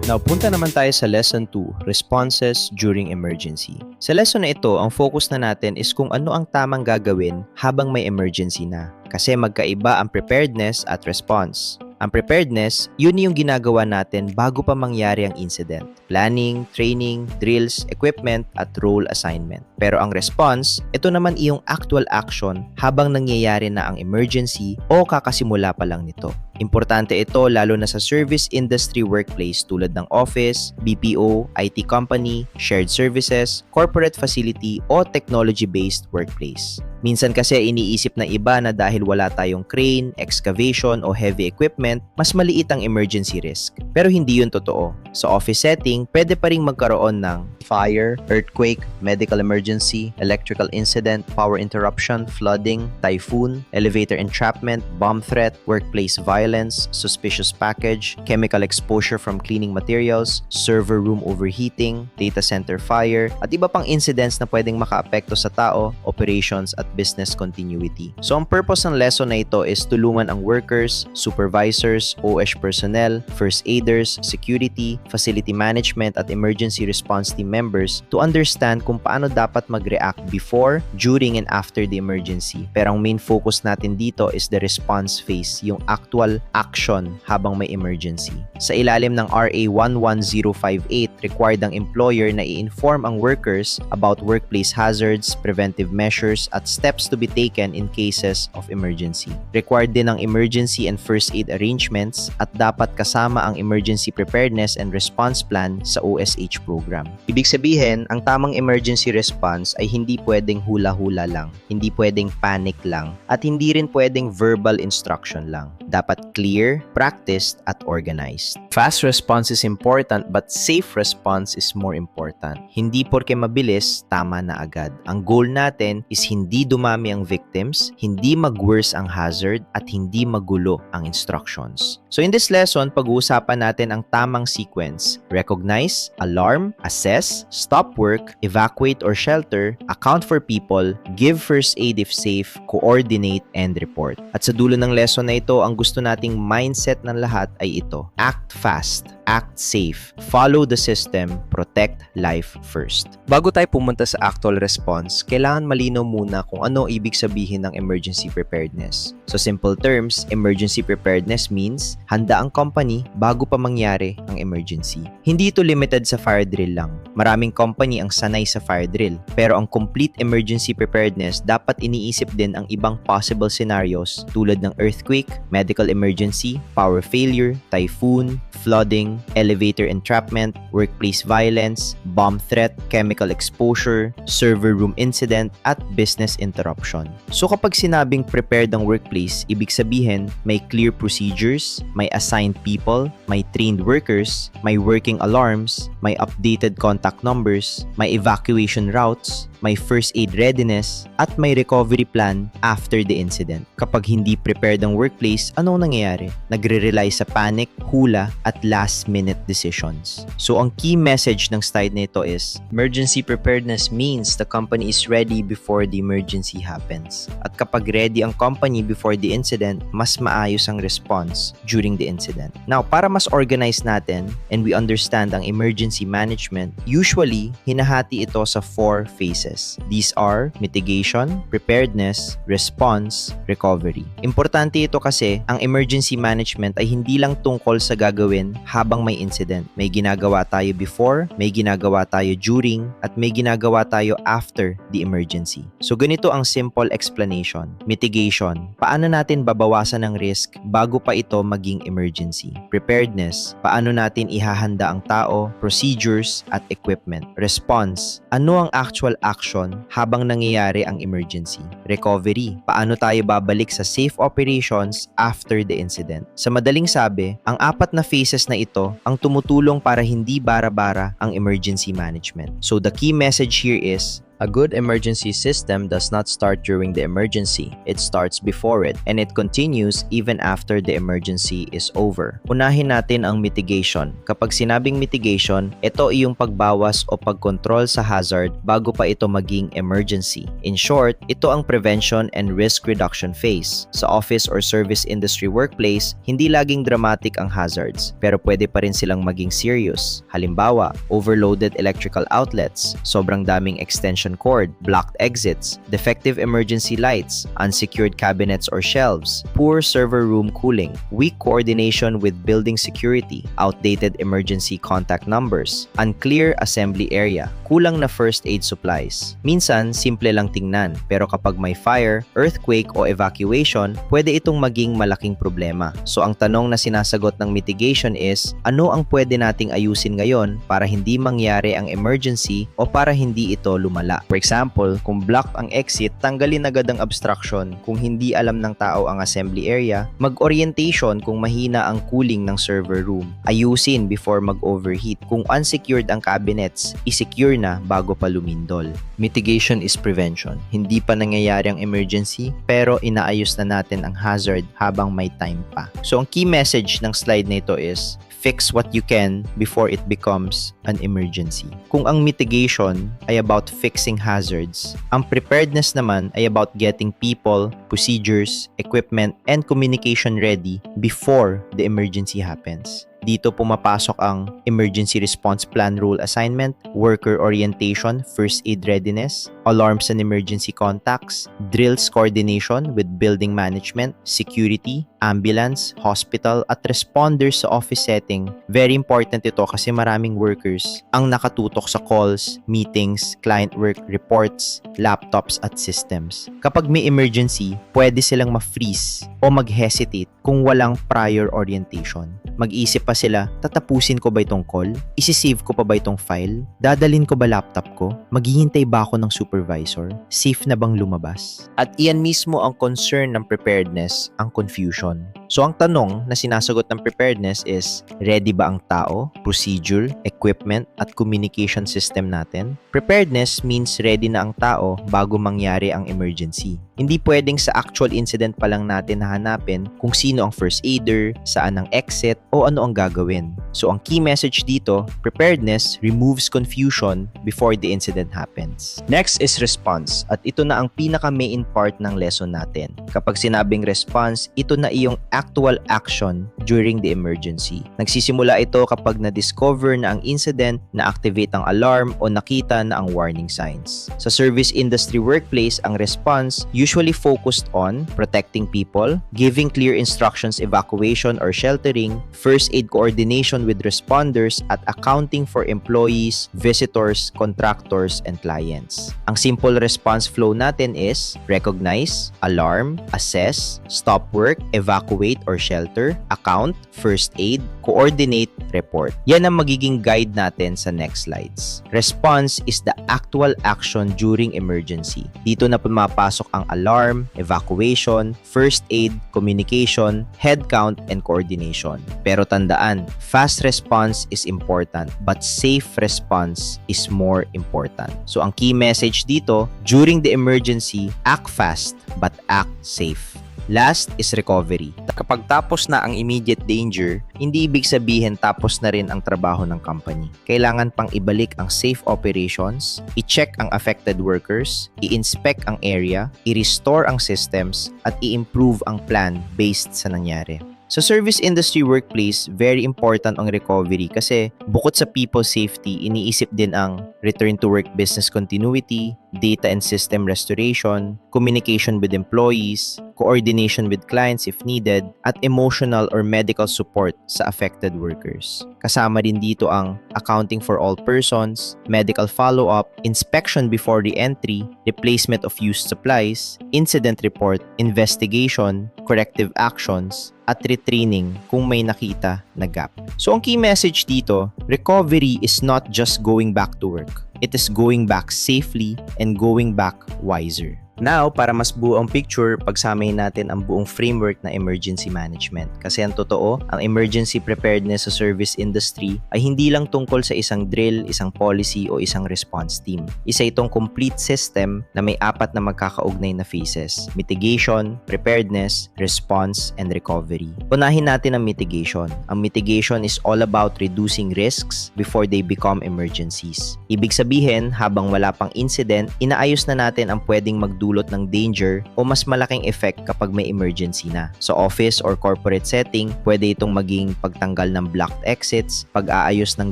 Now, punta naman tayo sa Lesson 2, Responses During Emergency. Sa lesson na ito, ang focus na natin is kung ano ang tamang gagawin habang may emergency na. Kasi magkaiba ang preparedness at response. Ang preparedness, yun yung ginagawa natin bago pa mangyari ang incident. Planning, training, drills, equipment, at role assignment. Pero ang response, ito naman iyong actual action habang nangyayari na ang emergency o kakasimula pa lang nito. Importante ito lalo na sa service industry workplace tulad ng office, BPO, IT company, shared services, corporate facility o technology-based workplace. Minsan kasi iniisip ng iba na dahil wala tayong crane, excavation o heavy equipment, mas maliit ang emergency risk. Pero hindi yun totoo. Sa office setting, pwede pa ring magkaroon ng fire, earthquake, medical emergency, electrical incident, power interruption, flooding, typhoon, elevator entrapment, bomb threat, workplace violence, suspicious package, chemical exposure from cleaning materials, server room overheating, data center fire, at iba pang incidents na pwedeng makaapekto sa tao, operations at business continuity. So ang purpose ng lesson na ito is tulungan ang workers, supervisors, OSH personnel, first aiders, security, facility management at emergency response team members to understand kung paano dapat mag-react before, during, and after the emergency. Pero ang main focus natin dito is the response phase, yung actual action habang may emergency. Sa ilalim ng RA 11058, required ang employer na i-inform ang workers about workplace hazards, preventive measures, at steps to be taken in cases of emergency. Required din ang emergency and first aid arrangements at dapat kasama ang emergency preparedness and response plan sa OSH program. Ibig sabihin, ang tamang emergency response ay hindi pwedeng hula-hula lang, hindi pwedeng panic lang, at hindi rin pwedeng verbal instruction lang. Dapat clear, practiced, at organized. Fast response is important but safe response is more important. Hindi porke mabilis, tama na agad. Ang goal natin is hindi dumami ang victims, hindi mag-worse ang hazard, at hindi magulo ang instructions. So in this lesson, pag-uusapan natin ang tamang sequence. Recognize, alarm, assess, stop work, evacuate or shelter, account for people, give first aid if safe, coordinate, and report. At sa dulo ng lesson na ito, ang gusto nating mindset ng lahat ay ito. Act fast, act safe, follow the system, protect life first. Bago tayo pumunta sa actual response, kailangan malinaw muna kung ano ibig sabihin ng emergency preparedness. So simple terms, emergency preparedness means handa ang company bago pa mangyari ang emergency. Hindi ito limited sa fire drill lang. Maraming company ang sanay sa fire drill, pero ang complete emergency preparedness dapat iniisip din ang ibang possible scenarios tulad ng earthquake, medical emergency, power failure, typhoon, flooding, elevator entrapment, workplace violence, bomb threat, chemical exposure, server room incident, at business interruption. So kapag sinabing prepared ang workplace, ibig sabihin may clear procedures, may assigned people, may trained workers, may working alarms, may updated contact numbers, may evacuation routes, may first aid readiness, at may recovery plan after the incident. Kapag hindi prepared ang workplace, anong nangyayari? Nagre-rely sa panic, hula, at last-minute decisions. So ang key message ng slide nito is, emergency preparedness means the company is ready before the emergency happens. At kapag ready ang company before the incident, mas maayos ang response during the incident. Now, para mas organize natin and we understand ang emergency management, usually, hinahati ito sa 4 phases. These are mitigation, preparedness, response, recovery. Importante ito kasi ang emergency management ay hindi lang tungkol sa gagawin habang may incident. May ginagawa tayo before, may ginagawa tayo during, at may ginagawa tayo after the emergency. So ganito ang simple explanation. Mitigation, paano natin babawasan ang risk bago pa ito maging emergency? Preparedness, paano natin ihahanda ang tao, procedures, at equipment? Response, ano ang actual action habang nangyayari ang emergency? Recovery, paano tayo babalik sa safe operations after the incident? Sa madaling sabi, ang 4 na phases na ito ang tumutulong para hindi bara-bara ang emergency management. So the key message here is, A good emergency system does not start during the emergency. It starts before it, and it continues even after the emergency is over. Unahin natin ang mitigation. Kapag sinabing mitigation, ito yung pagbawas o pagkontrol sa hazard bago pa ito maging emergency. In short, ito ang prevention and risk reduction phase. Sa office or service industry workplace, hindi laging dramatic ang hazards, pero pwede pa rin silang maging serious. Halimbawa, overloaded electrical outlets, sobrang daming extension cord, blocked exits, defective emergency lights, unsecured cabinets or shelves, poor server room cooling, weak coordination with building security, outdated emergency contact numbers, unclear assembly area, kulang na first aid supplies. Minsan, simple lang tingnan, pero kapag may fire, earthquake o evacuation, pwede itong maging malaking problema. So ang tanong na sinasagot ng mitigation is, ano ang pwede nating ayusin ngayon para hindi mangyari ang emergency o para hindi ito lumala? For example, kung blocked ang exit, tanggalin agad ang obstruction. Kung hindi alam ng tao ang assembly area, mag-orientation kung mahina ang cooling ng server room. Ayusin before mag-overheat. Kung unsecured ang cabinets, isecure na bago pa lumindol. Mitigation is prevention. Hindi pa nangyayari ang emergency, pero inaayos na natin ang hazard habang may time pa. So ang key message ng slide na ito is, fix what you can before it becomes an emergency. Kung ang mitigation ay about fixing hazards, ang preparedness naman ay about getting people, procedures, equipment, and communication ready before the emergency happens. Dito pumapasok ang emergency response plan role assignment, worker orientation, first aid readiness, alarms and emergency contacts, drills coordination with building management, security, ambulance, hospital, at responders sa office setting. Very important ito kasi maraming workers ang nakatutok sa calls, meetings, client work, reports, laptops, at systems. Kapag may emergency, pwede silang ma-freeze o mag-hesitate kung walang prior orientation. Mag-isip pa sila, tatapusin ko ba itong call? Isisave ko pa ba itong file? Dadalin ko ba laptop ko? Maghihintay ba ako ng supervisor? Safe na bang lumabas? At iyan mismo ang concern ng preparedness, ang confusion. So ang tanong na sinasagot ng preparedness is, ready ba ang tao, procedure, equipment, at communication system natin? Preparedness means ready na ang tao bago mangyari ang emergency. Hindi pwedeng sa actual incident pa lang natin hahanapin kung sino ang first aider, saan ang exit, o ano ang gagawin. So ang key message dito, preparedness removes confusion before the incident happens. Next is response, at ito na ang pinaka-main part ng lesson natin. Kapag sinabing response, ito na iyong actual action during the emergency. Nagsisimula ito kapag na-discover na ang incident, na-activate ang alarm, o nakita na ang warning signs. Sa service industry workplace, ang response usually focused on protecting people, giving clear instructions, evacuation or sheltering, first aid coordination with responders, at accounting for employees, visitors, contractors, and clients. Ang simple response flow natin is recognize, alarm, assess, stop work, evacuate or shelter, account, first aid, coordinate, report. Yan ang magiging guide natin sa next slides. Response is the actual action during emergency. Dito na pumapasok ang alarm, evacuation, first aid, communication, head count, and coordination. Pero tandaan, fast response is important, but safe response is more important. So ang key message dito, during the emergency, act fast, but act safe. Last is recovery. Kapag tapos na ang immediate danger, hindi ibig sabihin tapos na rin ang trabaho ng company. Kailangan pang ibalik ang safe operations, i-check ang affected workers, i-inspect ang area, i-restore ang systems, at i-improve ang plan based sa nangyari. Sa service industry workplace, very important ang recovery kasi bukod sa people safety, iniisip din ang return to work business continuity, data and system restoration, communication with employees, coordination with clients if needed, at emotional or medical support sa affected workers. Kasama din dito ang accounting for all persons, medical follow-up, inspection before re-entry, replacement of used supplies, incident report, investigation, corrective actions, at retraining kung may nakita na gap. So ang key message dito, recovery is not just going back to work. It is going back safely and going back wiser. Now, para mas buong picture, pagsamahin natin ang buong framework na emergency management. Kasi ang totoo, ang emergency preparedness sa service industry ay hindi lang tungkol sa isang drill, isang policy o isang response team. Isa itong complete system na may 4 na magkakaugnay na phases: mitigation, preparedness, response, and recovery. Unahin natin ang mitigation. Ang mitigation is all about reducing risks before they become emergencies. Ibig sabihin, habang wala pang incident, inaayos na natin ang pwedeng magdulot ng danger o mas malaking effect kapag may emergency na. Sa office or corporate setting, pwede itong maging pagtanggal ng blocked exits, pag-aayos ng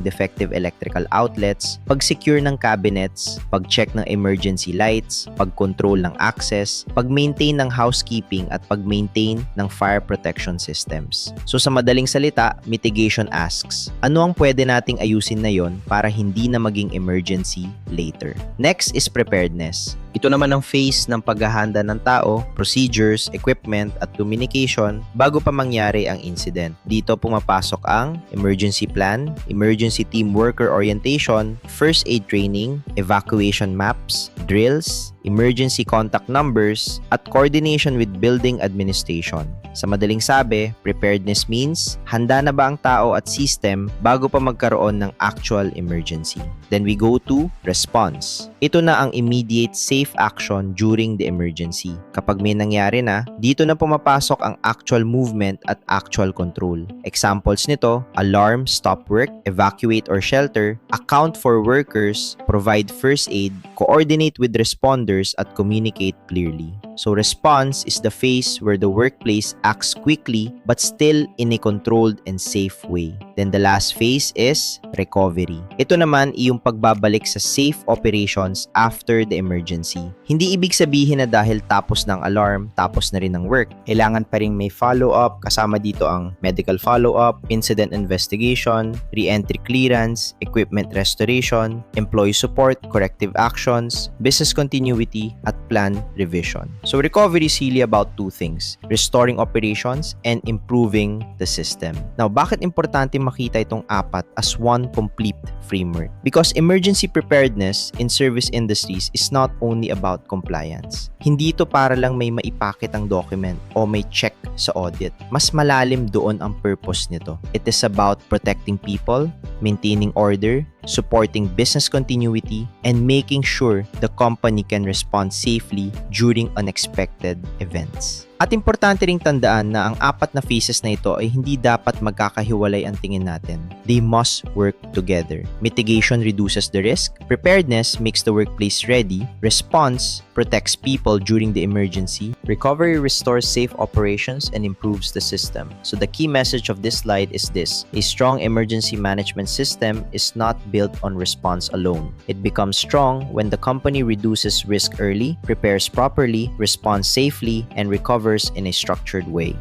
defective electrical outlets, pag-secure ng cabinets, pag-check ng emergency lights, pag-control ng access, pag-maintain ng housekeeping at pag-maintain ng fire protection systems. So sa madaling salita, mitigation asks, ano ang pwede nating ayusin na yon para hindi na maging emergency later? Next is preparedness. Ito naman ang phase ng paghahanda ng tao, procedures, equipment at communication bago pa mangyari ang incident. Dito pumapasok ang emergency plan, emergency team worker orientation, first aid training, evacuation maps, drills, emergency contact numbers, at coordination with building administration. Sa madaling sabi, preparedness means handa na ba ang tao at system bago pa magkaroon ng actual emergency. Then we go to response. Ito na ang immediate safe action during the emergency. Kapag may nangyari na, dito na pumapasok ang actual movement at actual control. Examples nito: alarm, stop work, evacuate or shelter, account for workers, provide first aid, coordinate with responders at communicate clearly. So response is the phase where the workplace acts quickly but still in a controlled and safe way. Then the last phase is recovery. Ito naman iyong pagbabalik sa safe operations after the emergency. Hindi ibig sabihin na dahil tapos ng alarm, tapos na rin ng work. Kailangan pa rin may follow-up, kasama dito ang medical follow-up, incident investigation, re-entry clearance, equipment restoration, employee support, corrective actions, business continuity, at plan revision. So recovery is really about 2 things: restoring operations and improving the system. Now, bakit importante makita itong 4 as one complete framework? Because emergency preparedness in service industries is not only about compliance. Hindi ito para lang may maipakit ang document o may check sa audit. Mas malalim doon ang purpose nito. It is about protecting people, maintaining order, supporting business continuity, and making sure the company can respond safely during unexpected events. At importante ring tandaan na ang 4 na phases na ito ay hindi dapat magkakahiwalay ang tingin natin. They must work together. Mitigation reduces the risk, preparedness makes the workplace ready, response protects people during the emergency, recovery restores safe operations and improves the system. So the key message of this slide is this: a strong emergency management system is not built on response alone. It becomes strong when the company reduces risk early, prepares properly, responds safely, and recovers in a structured way.